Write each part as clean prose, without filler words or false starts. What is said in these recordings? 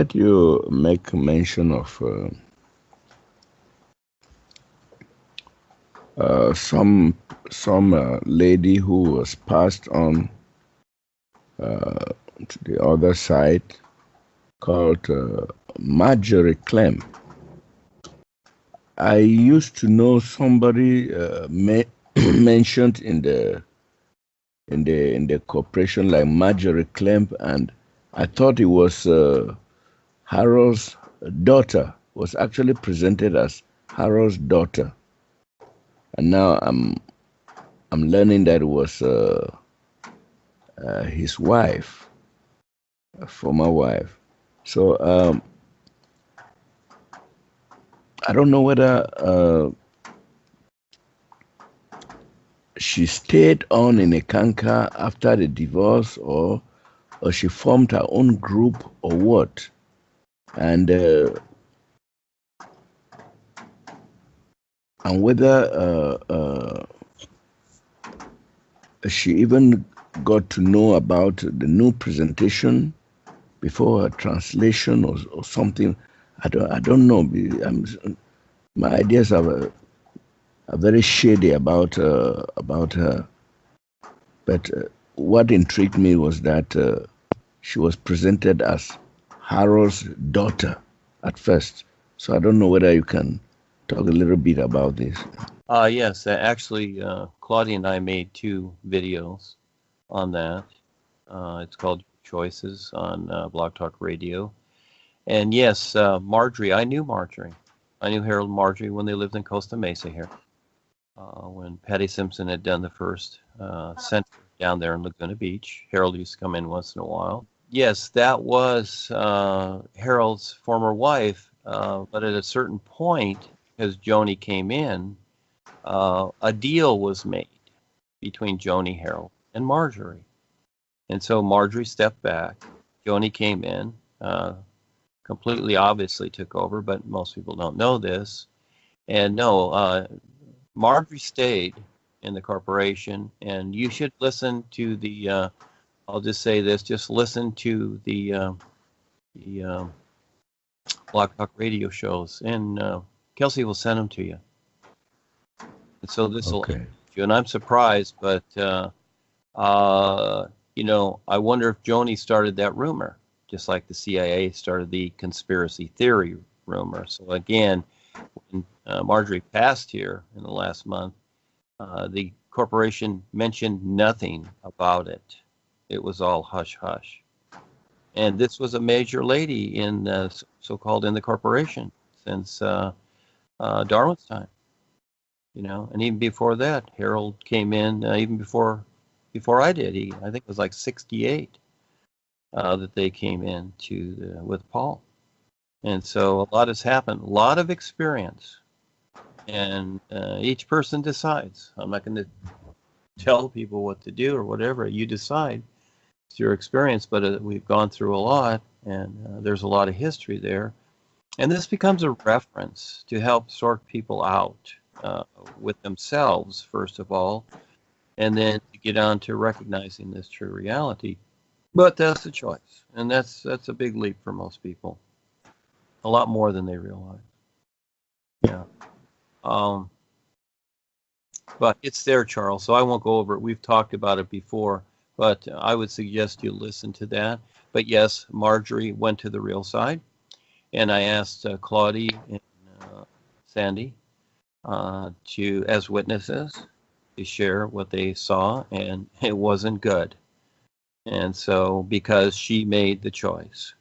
heard you make mention of some lady who was passed on to the other side called Marjorie Klemp. I used to know somebody mentioned in the corporation like Marjorie Klemp, and I thought it was Harold's daughter. Was actually presented as Harold's daughter, and now I'm learning that it was his wife, a former wife. So I don't know whether she stayed on in Ekanka after the divorce, or she formed her own group, or what. And whether she even got to know about the new presentation before her translation, or something. I don't know. My ideas are very shady about her. But what intrigued me was that she was presented as Harold's daughter at first. So I don't know whether you can talk a little bit about this. Yes, actually, Claudia and I made 2 videos on that. It's called Choices on Blog Talk Radio. And yes, Marjorie, I knew Marjorie. I knew Harold and Marjorie when they lived in Costa Mesa here. When Patty Simpson had done the first center down there in Laguna Beach. Harold used to come in once in a while. Yes, that was Harold's former wife, but at a certain point, because Joni came in, a deal was made between Joni, Harold, and Marjorie. And so Marjorie stepped back. Joni came in, completely obviously took over, but most people don't know this. And no, Marjorie stayed in the corporation, and you should listen to the, I'll just say this, just listen to the Blog Talk Radio shows, and Kelsey will send them to you. And so this will interest you, and I'm surprised, but you know, I wonder if Joni started that rumor, just like the CIA started the conspiracy theory rumor. So again, when Marjorie passed here in the last month, the corporation mentioned nothing about it. It was all hush hush. And this was a major lady in so-called in the corporation since Darwin's time. You know, and even before that, Harold came in even before I did. I think it was like 68 that they came in with Paul. And so a lot has happened, a lot of experience, and each person decides. I'm not going to tell people what to do or whatever. You decide. It's your experience, but we've gone through a lot, and there's a lot of history there. And this becomes a reference to help sort people out with themselves, first of all, and then to get on to recognizing this true reality. But that's the choice, and that's a big leap for most people. A lot more than they realize. Yeah. But it's there, Charles, so I won't go over it. We've talked about it before, but I would suggest you listen to that. But yes, Marjorie went to the real side, and I asked Claudie and Sandy as witnesses to share what they saw, and it wasn't good. And so, because she made the choice,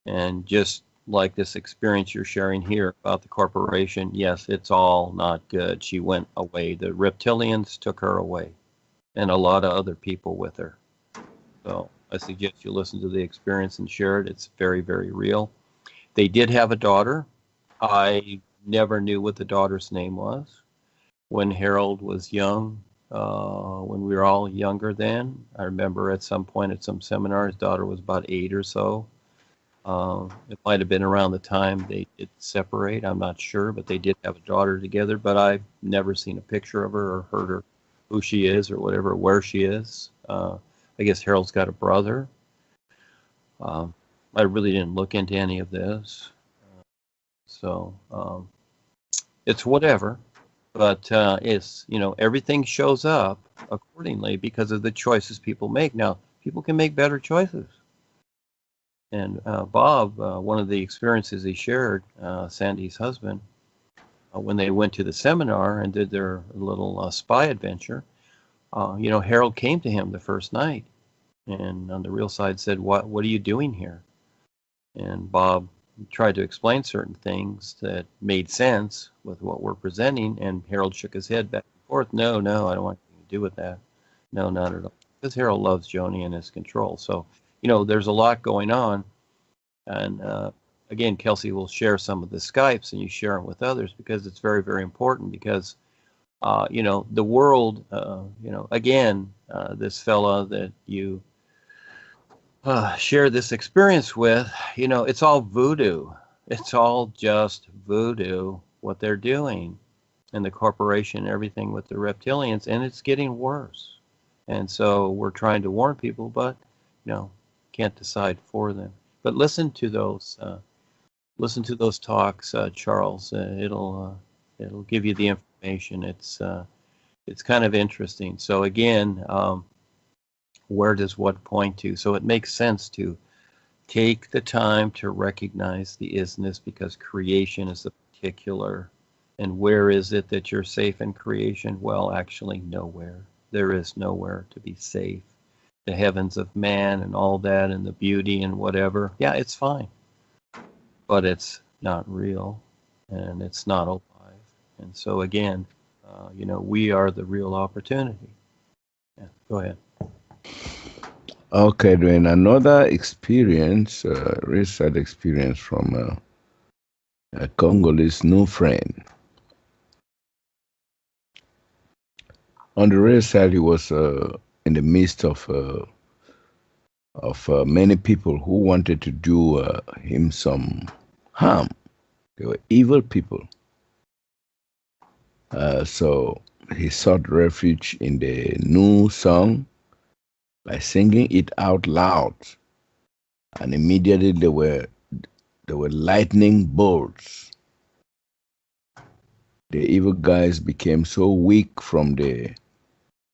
and just like this experience you're sharing here about the corporation, yes, it's all not good. She went away. The reptilians took her away, and a lot of other people with her. So I suggest you listen to the experience and share it. It's very, very real. They did have a daughter. I never knew what the daughter's name was. When Harold was young, when we were all younger then, I remember at some point at some seminar, his daughter was about 8 or so. It might have been around the time they did separate. I'm not sure, but they did have a daughter together. But I've never seen a picture of her or heard her, who she is or whatever, where she is. I guess Harold's got a brother. I really didn't look into any of this. So it's whatever. But it's, everything shows up accordingly because of the choices people make. Now, people can make better choices. And Bob, one of the experiences he shared, Sandy's husband, when they went to the seminar and did their little spy adventure, Harold came to him the first night and on the real side said, what are you doing here? And Bob tried to explain certain things that made sense with what we're presenting, and Harold shook his head back and forth. No, I don't want anything to do with that. No, not at all. Because Harold loves Joni and his control. So, there's a lot going on. And again, Kelsey will share some of the Skypes, and you share them with others because it's very, very important. Because the world, again, this fella that you share this experience with, it's all voodoo. It's all just voodoo, what they're doing, and the corporation, everything with the reptilians, and it's getting worse. And so we're trying to warn people, but can't decide for them. But listen to those talks, Charles. It'll give you the information. It's kind of interesting. So again, where does what point to? So it makes sense to take the time to recognize the isness, because creation is the particular. And where is it that you're safe in creation? Well, actually nowhere. There is nowhere to be safe. The heavens of man and all that and the beauty and whatever, yeah, it's fine. But it's not real and it's not alive. And so again, we are the real opportunity. Yeah, go ahead. Okay, Duane, another experience, real sad experience from a Congolese nufriend. On the real side, he was in the midst of many people who wanted to do him some harm. They were evil people. So he sought refuge in the new song by singing it out loud, and immediately there were lightning bolts. The evil guys became so weak from the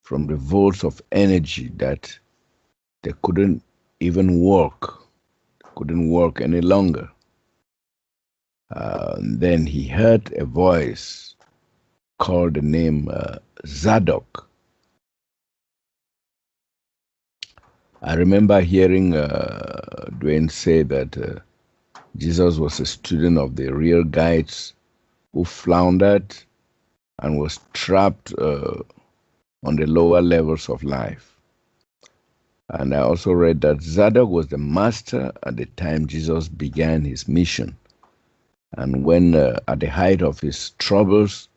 volts of energy that they couldn't even walk. Couldn't walk any longer. Then he heard a voice call the name Zadok. I remember hearing Duane say that Jesus was a student of the real guides who floundered and was trapped on the lower levels of life. And I also read that Zadok was the master at the time Jesus began his mission. And when at the height of his troubles,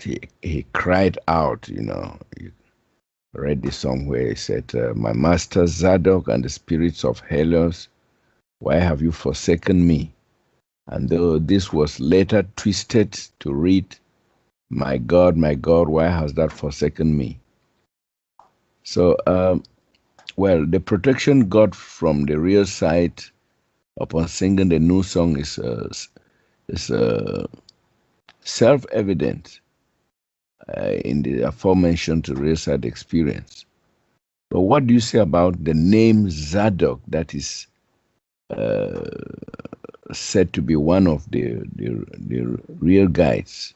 he cried out, you read the song where he said, my master Zadok and the spirits of Helios, why have you forsaken me? And though this was later twisted to read, my God, why has that forsaken me? So, the protection got from the real side upon singing the new song is self-evident in the aforementioned real side experience. But what do you say about the name Zadok that is said to be one of the real guides?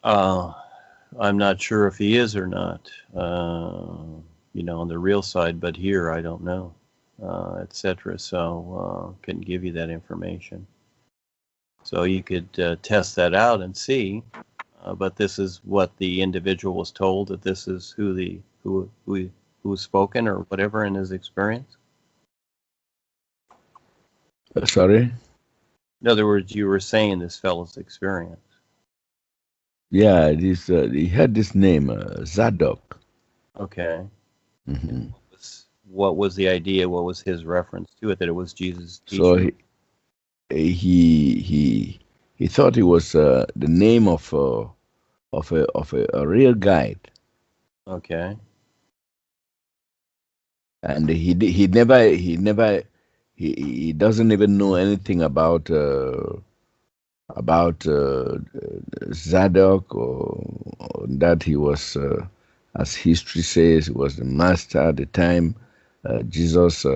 I'm not sure if he is or not, on the real side, but here I don't know, etc. So couldn't give you that information. So you could test that out and see, but this is what the individual was told, that this is who's spoken or whatever in his experience. Sorry? In other words, you were saying this fellow's experience. Yeah, he had this name, Zadok. Okay. Mm-hmm. What was the idea? What was his reference to it? That it was Jesus' teaching? So he thought it was the name of a real guide. Okay. and he doesn't even know anything about Zadok, or that he was, as history says, he was the master at the time. Jesus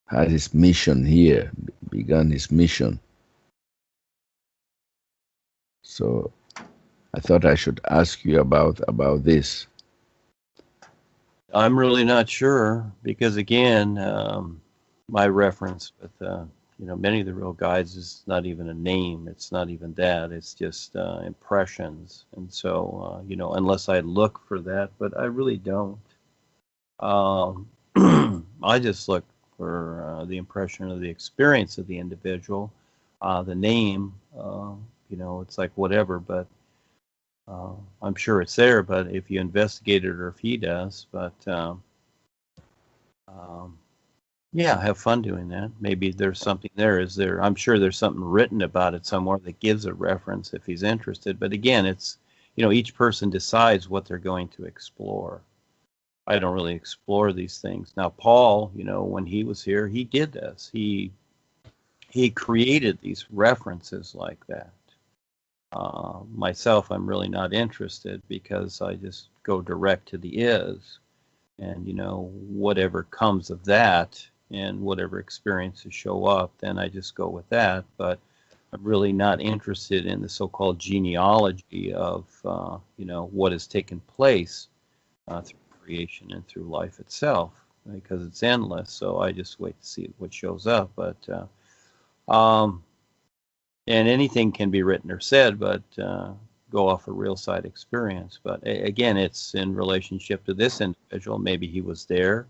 had his mission here, began his mission. So I thought I should ask you about this. I'm really not sure because, again, my reference with many of the real guides is not even a name. It's not even that. It's just impressions. And so, unless I look for that, but I really don't. Um, I just look for the impression of the experience of the individual. The name, it's like whatever, but I'm sure it's there. But if you investigate it, or if he does, but yeah, have fun doing that. Maybe there's something there. I'm sure there's something written about it somewhere that gives a reference if he's interested. But again, it's, each person decides what they're going to explore. I don't really explore these things. Now, Paul, when he was here, he did this. He created these references like that. Myself, I'm really not interested because I just go direct to the is. And, whatever comes of that and whatever experiences show up, then I just go with that. But I'm really not interested in the so-called genealogy of, what has taken place through creation and through life itself, because it's endless. So I just wait to see what shows up. But and anything can be written or said, but go off a real side experience. But again, it's in relationship to this individual. Maybe he was there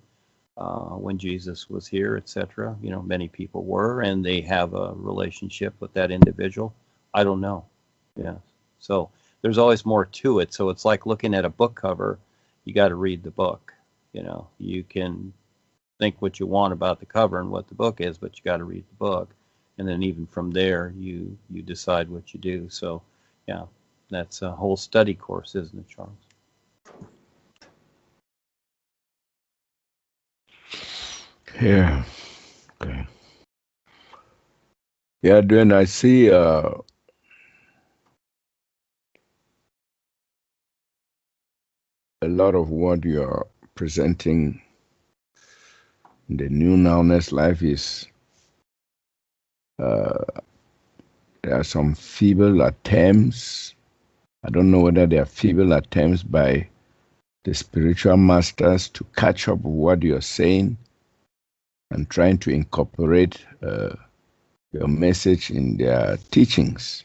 when Jesus was here, etc. Many people were, and they have a relationship with that individual. I don't know. Yeah. So there's always more to it. So it's like looking at a book cover. You got to read the book. You can think what you want about the cover and what the book is, but you got to read the book. And then even from there, you decide what you do. So, yeah, that's a whole study course, isn't it, Charles? Yeah. Okay. Yeah, Duane, I see a lot of what you're presenting in the new nowness life is there are some feeble attempts. I don't know whether they are feeble attempts by the spiritual masters to catch up with what you're saying and trying to incorporate your message in their teachings.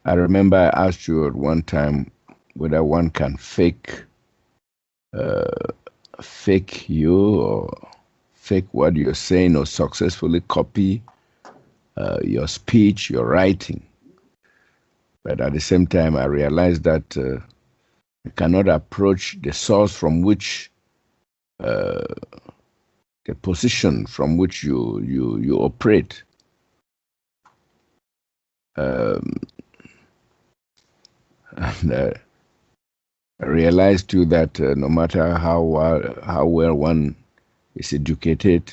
I remember I asked you at one time whether one can fake you or fake what you're saying or successfully copy your speech, your writing. But at the same time, I realized that you cannot approach the source from which the position from which you operate. And I realized too that no matter how well one is educated,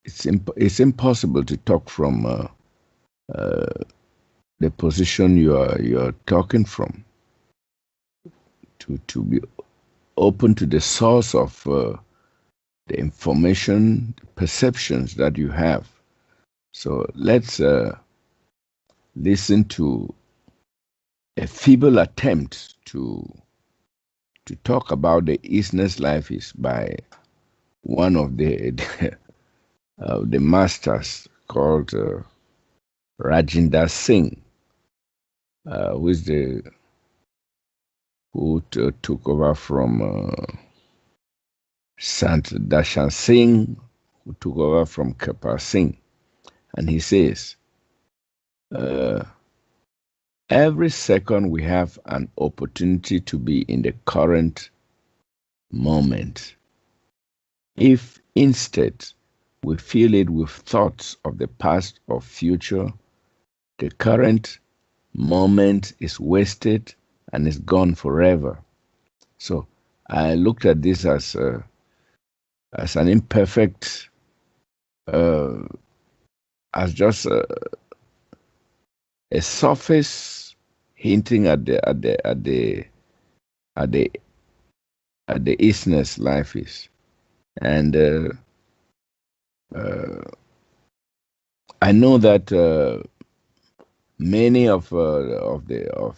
it's impossible to talk from the position you're talking from. To be open to the source of the information, the perceptions that you have. So let's listen to a feeble attempt to talk about the ISSS life is by one of the masters called Rajinder Singh, who took over from Sant Darshan Singh, who took over from Kirpal Singh. And he says, every second we have an opportunity to be in the current moment. If instead we fill it with thoughts of the past or future, the current moment is wasted and is gone forever. So I looked at this as an imperfect, as just a surface hinting at the isness life is, and I know that many of the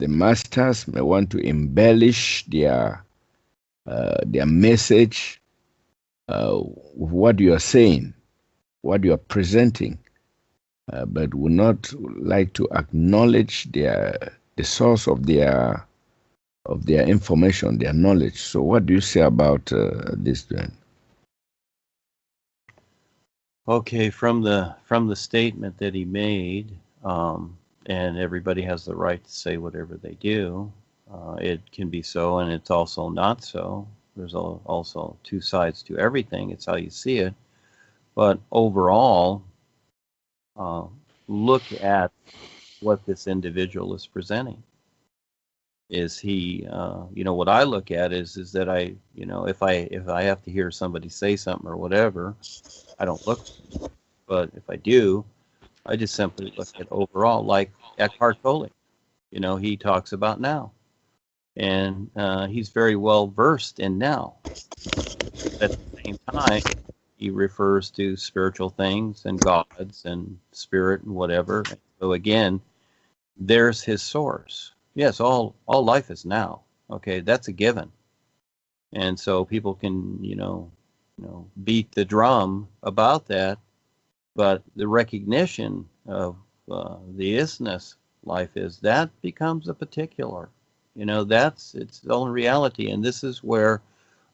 masters may want to embellish their message with what you are saying, what you are presenting, but would not like to acknowledge the source of their information, their knowledge. So, what do you say about this, Duane? Okay, from the statement that he made, and everybody has the right to say whatever they do. It can be so, and it's also not so. There's also two sides to everything. It's how you see it. But overall, look at what this individual is presenting. Is he, what I look at is that if I have to hear somebody say something or whatever, I don't look. But if I do, I just simply look at overall, like Eckhart Tolle. He talks about now, and he's very well versed in now. At the same time, he refers to spiritual things and gods and spirit and whatever. So again, there's his source. Yes, all life is now. Okay, that's a given. And so people can, beat the drum about that, but the recognition of the isness life is that becomes a particular. That's its own reality, and this is where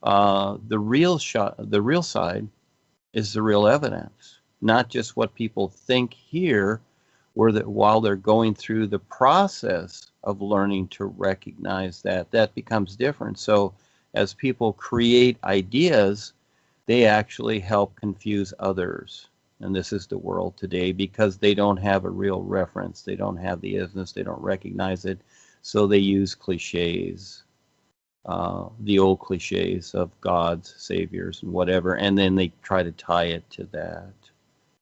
the real side is the real evidence, not just what people think here, while they're going through the process of learning to recognize that becomes different. So as people create ideas, they actually help confuse others. And this is the world today because they don't have a real reference. They don't have the isness. They don't recognize it. So they use cliches, the old cliches of gods, saviors, and whatever. And then they try to tie it to that.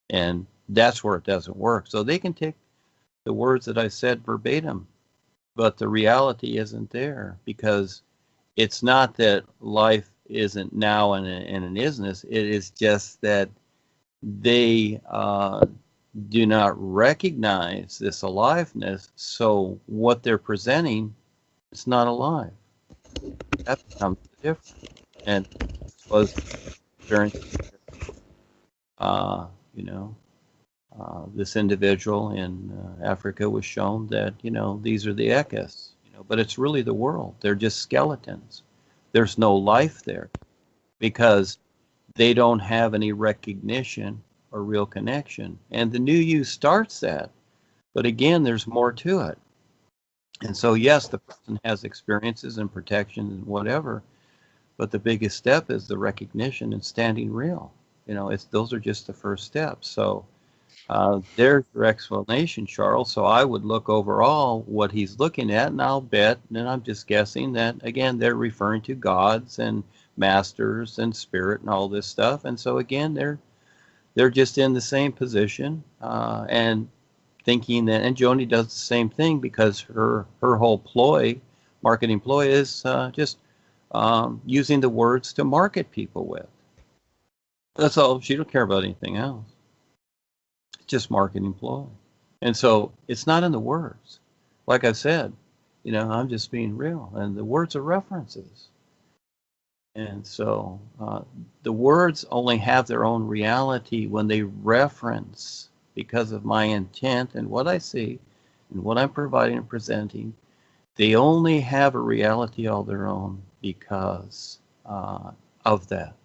And that's where it doesn't work. So they can take the words that I said verbatim, but the reality isn't there because it's not that life isn't now and an isness. It is just that they do not recognize this aliveness. So what they're presenting is not alive. That becomes the difference. And this was during, this individual in Africa was shown that, these are the ISSS, but it's really the world. They're just skeletons. There's no life there because they don't have any recognition or real connection. And the new you starts that. But again, there's more to it. And so, yes, the person has experiences and protections and whatever, but the biggest step is the recognition and standing real. Those are just the first steps. So there's your explanation, Charles. So I would look overall what he's looking at, and I'll bet, and I'm just guessing that, again, they're referring to gods and masters and spirit and all this stuff. And so, again, they're just in the same position and thinking that, and Joni does the same thing because her whole marketing ploy is just using the words to market people with. That's all. She don't care about anything else. It's just marketing ploy. And so it's not in the words. Like I said, I'm just being real. And the words are references. And so the words only have their own reality when they reference, because of my intent and what I see and what I'm providing and presenting. They only have a reality all their own because of that.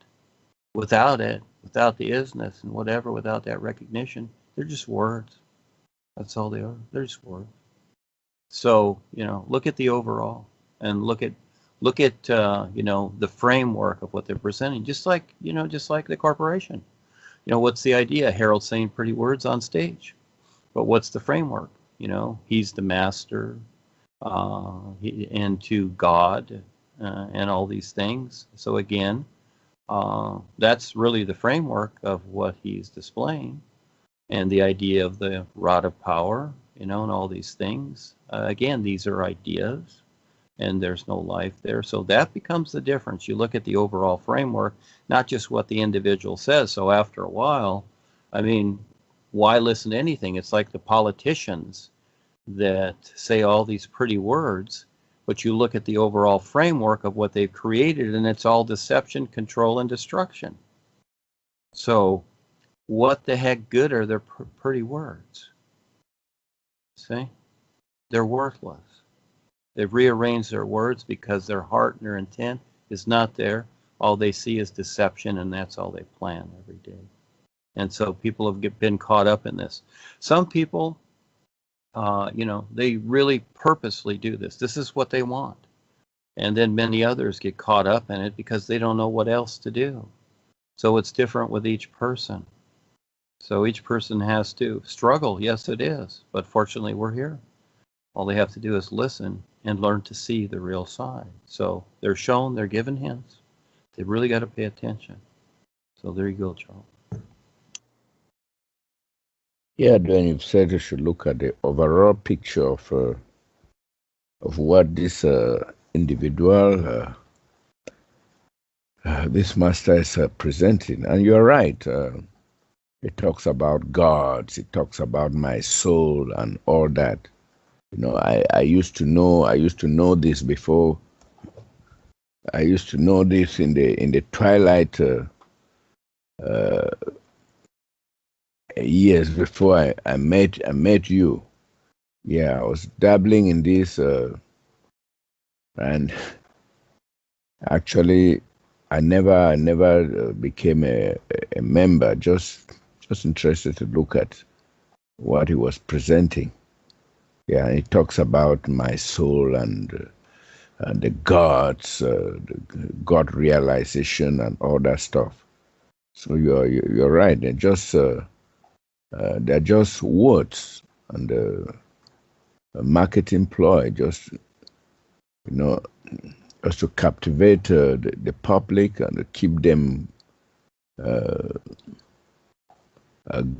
Without it, without the isness and whatever, without that recognition, they're just words. That's all they are. They're just words. So, look at the overall and look at the framework of what they're presenting, just like the corporation. What's the idea? Harold's saying pretty words on stage, but what's the framework? He's the master, and to God, and all these things. So again, that's really the framework of what he's displaying, and the idea of the rod of power, and all these things. Again, these are ideas, and there's no life there. So that becomes the difference. You look at the overall framework, not just what the individual says. So after a while, I mean, why listen to anything? It's like the politicians that say all these pretty words, but you look at the overall framework of what they've created, and it's all deception, control, and destruction. So what the heck good are their pretty words? See? They're worthless. They've rearranged their words because their heart and their intent is not there. All they see is deception, and that's all they plan every day. And so people have been caught up in this. Some people, they really purposely do this. This is what they want. And then many others get caught up in it because they don't know what else to do. So it's different with each person. So each person has to struggle. Yes, it is. But fortunately, we're here. All they have to do is listen and learn to see the real side. So they're shown, they're given hints. They really got to pay attention. So there you go, Charles. Yeah, Duane, you've said you should look at the overall picture of what this individual, this master is presenting. And you're right. It talks about gods. It talks about my soul and all that. I used to know this before. I used to know this in the twilight years before I met you. Yeah, I was dabbling in this, and actually, I never became a member. Just interested to look at what he was presenting. Yeah, he talks about my soul and the gods, the God realization, and all that stuff. So you're right. They're just words and a marketing ploy, just to captivate the public and to keep them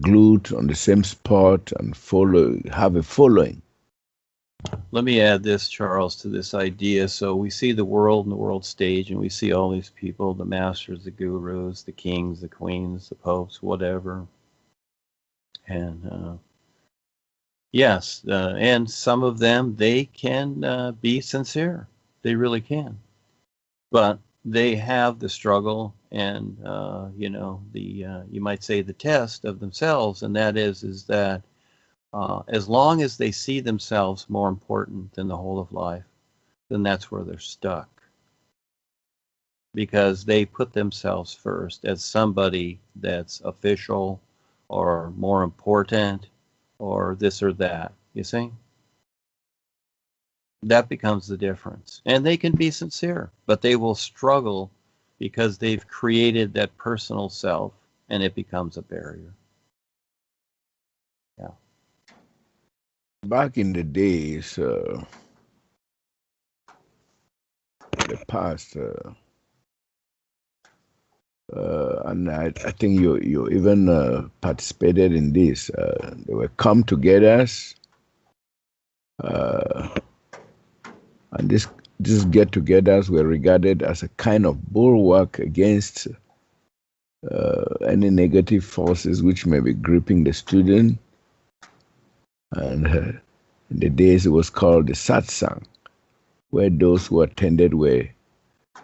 glued on the same spot and have a following. Let me add this, Charles, to this idea. So we see the world and the world stage, and we see all these people, the masters, the gurus, the kings, the queens, the popes, whatever. And yes, and some of them, they can be sincere. They really can. But they have the struggle and, you might say the test of themselves, and that is that as long as they see themselves more important than the whole of life, then that's where they're stuck. Because they put themselves first as somebody that's official or more important or this or that, you see? That becomes the difference. And they can be sincere, but they will struggle because they've created that personal self, and it becomes a barrier. Yeah. Back in the days, the past, and I think you even participated in this. They were come-togethers, and these get-togethers were regarded as a kind of bulwark against any negative forces which may be gripping the student. And in the days it was called the satsang, where those who attended were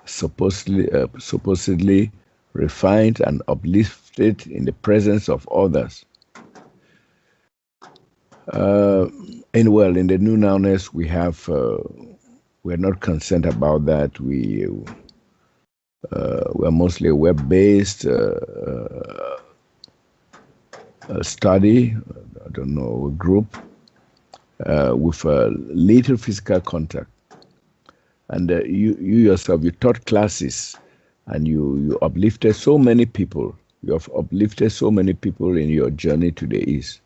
supposedly refined and uplifted in the presence of others. In the new nowness, we're not concerned about that. We're mostly a web-based study. I don't know, a group with little physical contact. And you yourself, you taught classes, and you uplifted so many people. You have uplifted so many people in your journey to the East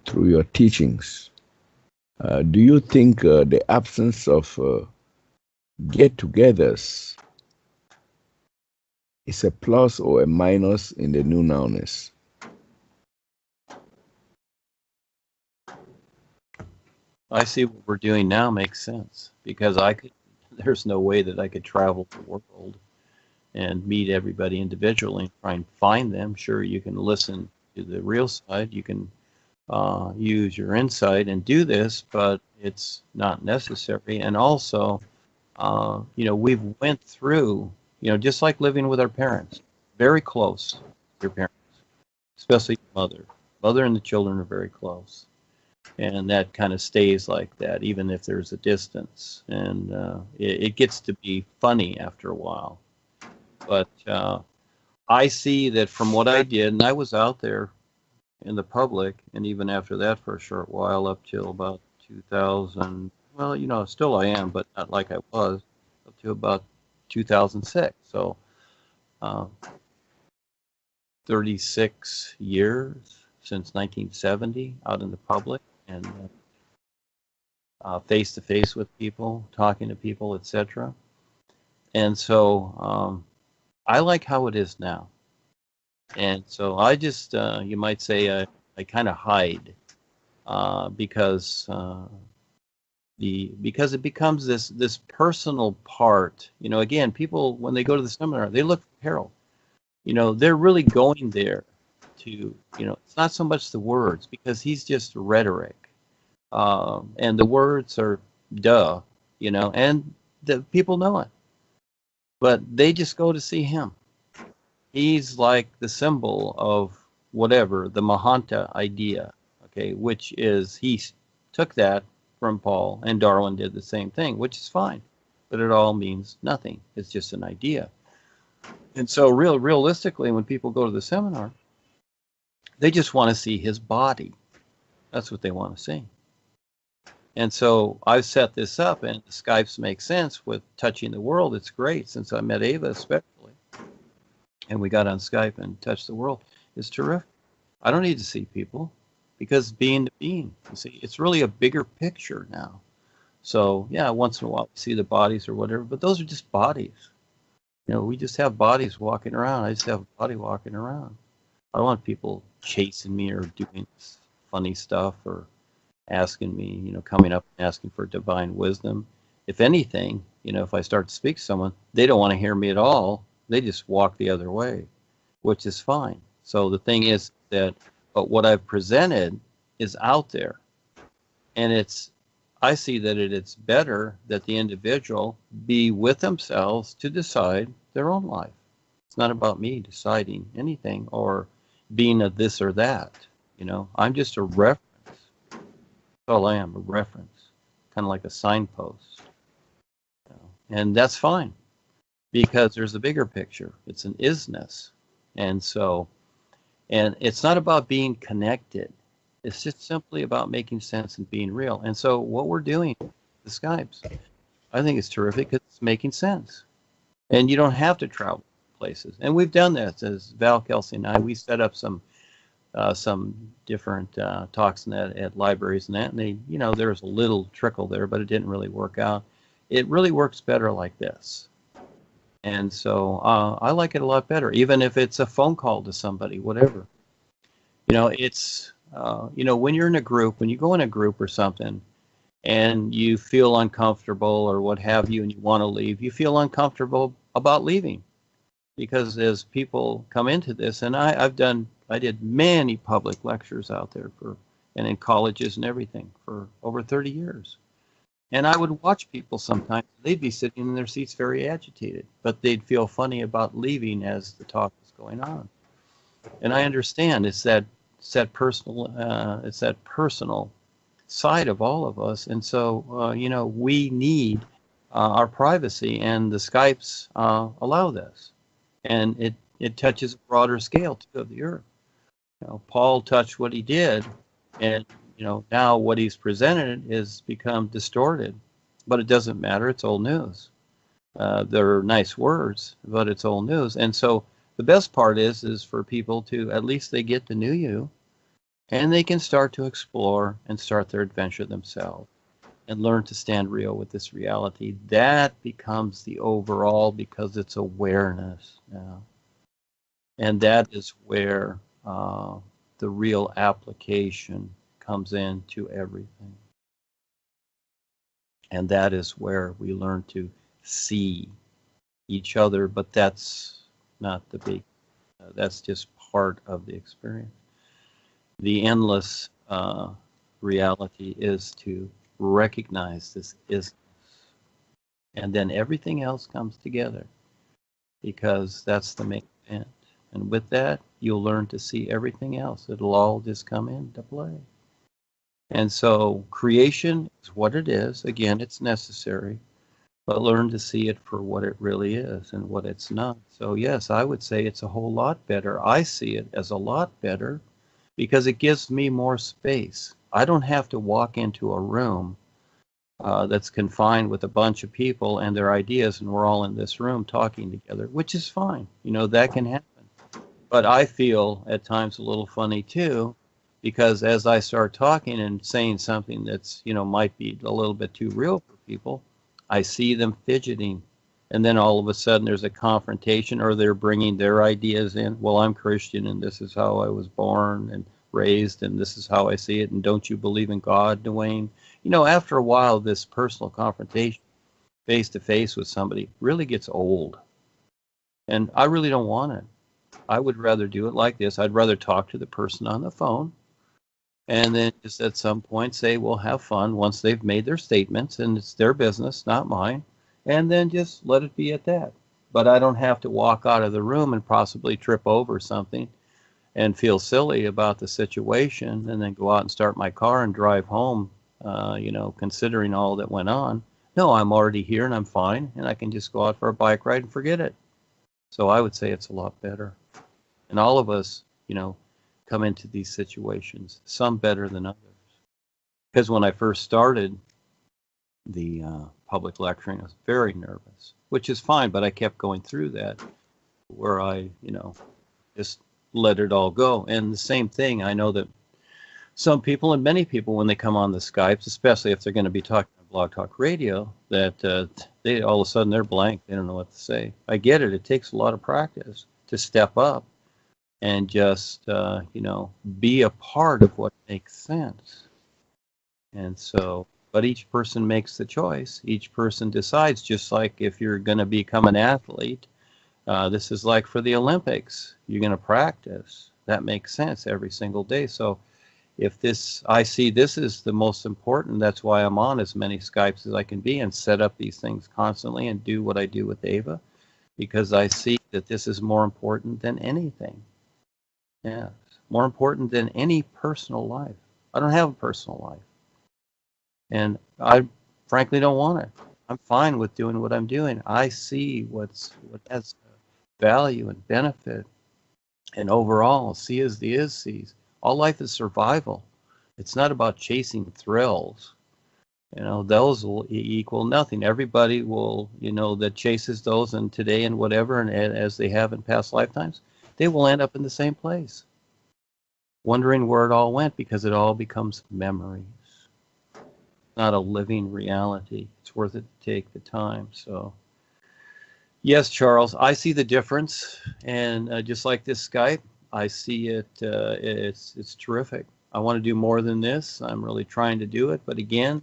through your teachings. Do you think the absence of get-togethers is a plus or a minus in the new nowness? I see what we're doing now makes sense because there's no way that I could travel the world and meet everybody individually and try and find them. Sure, you can listen to the real side, you can use your insight and do this, but it's not necessary. And also, we've went through, just like living with our parents, very close to your parents, especially mother. Mother and the children are very close. And that kind of stays like that, even if there's a distance. And it gets to be funny after a while. But I see that from what I did, and I was out there in the public, and even after that for a short while, up till about 2000. Well, still I am, but not like I was, up to about 2006. So 36 years since 1970 out in the public and face to face with people, talking to people, etc. And so I like how it is now. And so I just, you might say, I kind of hide because it becomes this personal part. Again, people when they go to the seminar, they look for Harold. They're really going there to, it's not so much the words because he's just rhetoric, and the words are duh, and the people know it, but they just go to see him. He's like the symbol of whatever, the Mahanta idea, okay, which is he took that from Paul, and Darwin did the same thing, which is fine, but it all means nothing. It's just an idea. And so realistically, when people go to the seminar, they just want to see his body. That's what they want to see. And so I've set this up, and the Skypes make sense with touching the world. It's great since I met Ava especially. And we got on Skype and touched the world. It's terrific. I don't need to see people because being the being, you see, it's really a bigger picture now. So yeah, once in a while we see the bodies or whatever, but those are just bodies. We just have bodies walking around. I just have a body walking around. I don't want people chasing me or doing funny stuff or asking me, coming up and asking for divine wisdom. If anything, if I start to speak to someone, they don't want to hear me at all. They just walk the other way, which is fine. So the thing is that, but what I've presented is out there. And I see that it's better that the individual be with themselves to decide their own life. It's not about me deciding anything or being a this or that. I'm just a reference. That's all I am, a reference, kind of like a signpost. And that's fine because there's a bigger picture. It's an isness. And it's not about being connected. It's just simply about making sense and being real. And so what we're doing, the Skypes, I think it's terrific because it's making sense. And you don't have to travel places. And we've done that, as Val, Kelsey, and I. We set up some different talks at libraries and that. And they, there was a little trickle there, but it didn't really work out. It really works better like this. And so I like it a lot better, even if it's a phone call to somebody, whatever. It's... when you're in a group, when you go in a group or something and you feel uncomfortable or what have you and you want to leave, you feel uncomfortable about leaving because as people come into this, and I did many public lectures out there and in colleges and everything for over 30 years. And I would watch people sometimes. They'd be sitting in their seats very agitated, but they'd feel funny about leaving as the talk was going on. And I understand it's that personal side of all of us, and so we need our privacy, and the Skypes allow this, and it touches a broader scale too of the earth. Paul touched what he did, and now what he's presented is become distorted, but it doesn't matter. It's old news. They're nice words, but it's old news, and so. The best part is for people to, at least they get to know you, and they can start to explore and start their adventure themselves. and learn to stand real with this reality. That becomes the overall, because it's awareness now. And that is where the real application comes into everything. And that is where we learn to see each other, but that's not the big, that's just part of the experience. The endless reality is to recognize this isness. And then everything else comes together, because that's the main event. And with that, you'll learn to see everything else. It'll all just come into play. And so creation is what it is. Again, it's necessary, but learn to see it for what it really is and what it's not. So yes, I would say it's a whole lot better. I see it as a lot better because it gives me more space. I don't have to walk into a room that's confined with a bunch of people and their ideas, and we're all in this room talking together, which is fine. You know, that can happen. But I feel at times a little funny too, because as I start talking and saying something that's, you know, might be a little bit too real for people, I see them fidgeting. And then all of a sudden there's a confrontation, or they're bringing their ideas in. Well, I'm Christian and this is how I was born and raised and this is how I see it. And don't you believe in God, Duane? You know, after a while, this personal confrontation face to face with somebody really gets old. And I really don't want it. I would rather do it like this. I'd rather talk to the person on the phone and then just at some point say, well, have fun once they've made their statements, and it's their business, not mine. And then just let it be at that. But I don't have to walk out of the room and possibly trip over something and feel silly about the situation and then go out and start my car and drive home, you know, considering all that went on. No, I'm already here and I'm fine, and I can just go out for a bike ride and forget it. So I would say it's a lot better. And all of us, you know, come into these situations, some better than others. Because when I first started the public lecturing, I was very nervous, which is fine, but I kept going through that where I, you know, just let it all go. And the same thing, I know that some people and many people, when they come on the Skypes, especially if they're going to be talking on Blog Talk Radio, that they all of a sudden they're blank. They don't know what to say. I get it. It takes a lot of practice to step up and just, you know, be a part of what makes sense. And so, but each person makes the choice. Each person decides, just like if you're going to become an athlete, this is like for the Olympics. You're going to practice. That makes sense every single day. So if this, I see this is the most important, that's why I'm on as many Skypes as I can be and set up these things constantly and do what I do with Ava, because I see that this is more important than anything. Yeah, more important than any personal life. I don't have a personal life. And I frankly don't want it. I'm fine with doing what I'm doing. I see what has value and benefit. And overall, see as the is sees. All life is survival. It's not about chasing thrills. You know, those will equal nothing. Everybody will, you know, that chases those and today and whatever, and as they have in past lifetimes, they will end up in the same place, wondering where it all went, because it all becomes memories, not a living reality. It's worth it to take the time. So, yes, Charles, I see the difference, and just like this Skype, I see it. It's terrific. I want to do more than this. I'm really trying to do it, but again,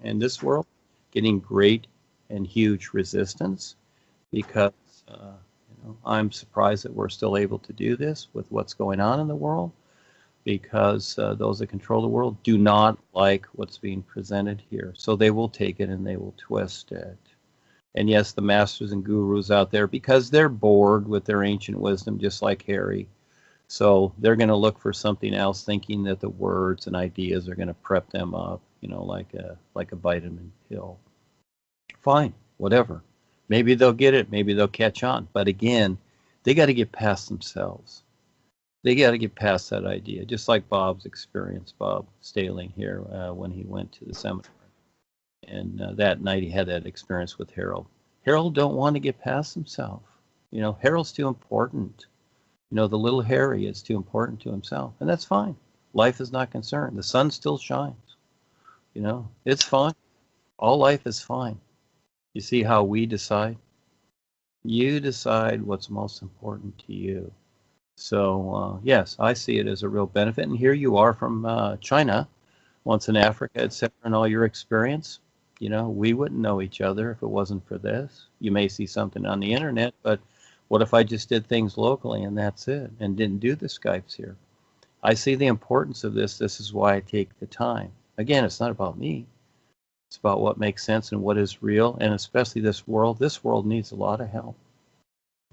in this world, getting great and huge resistance, because you know, I'm surprised that we're still able to do this with what's going on in the world, because those that control the world do not like what's being presented here. So they will take it and they will twist it. And yes, the masters and gurus out there, because they're bored with their ancient wisdom, just like Harry. So they're going to look for something else, thinking that the words and ideas are going to prep them up, you know, like a vitamin pill. Fine, whatever. Maybe they'll get it. Maybe they'll catch on. But again, they got to get past themselves. They got to get past that idea, just like Bob's experience, Bob Staling here, when he went to the seminar. And that night he had that experience with Harold. Harold don't want to get past himself. You know, Harold's too important. You know, the little Harry is too important to himself. And that's fine. Life is not concerned. The sun still shines. You know, it's fine. All life is fine. You see how we decide? You decide what's most important to you. So, yes, I see it as a real benefit. And here you are from China, once in Africa, etc., and all your experience. You know, we wouldn't know each other if it wasn't for this. You may see something on the internet, but what if I just did things locally and that's it, and didn't do the Skypes here? I see the importance of this. This is why I take the time. Again, it's not about me. It's about what makes sense and what is real, and especially this world. This world needs a lot of help.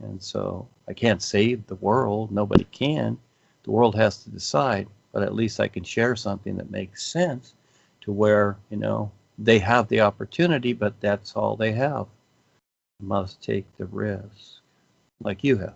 And so I can't save the world. Nobody can. The world has to decide, but at least I can share something that makes sense to where, you know, they have the opportunity, but that's all they have. Must take the risk, like you have.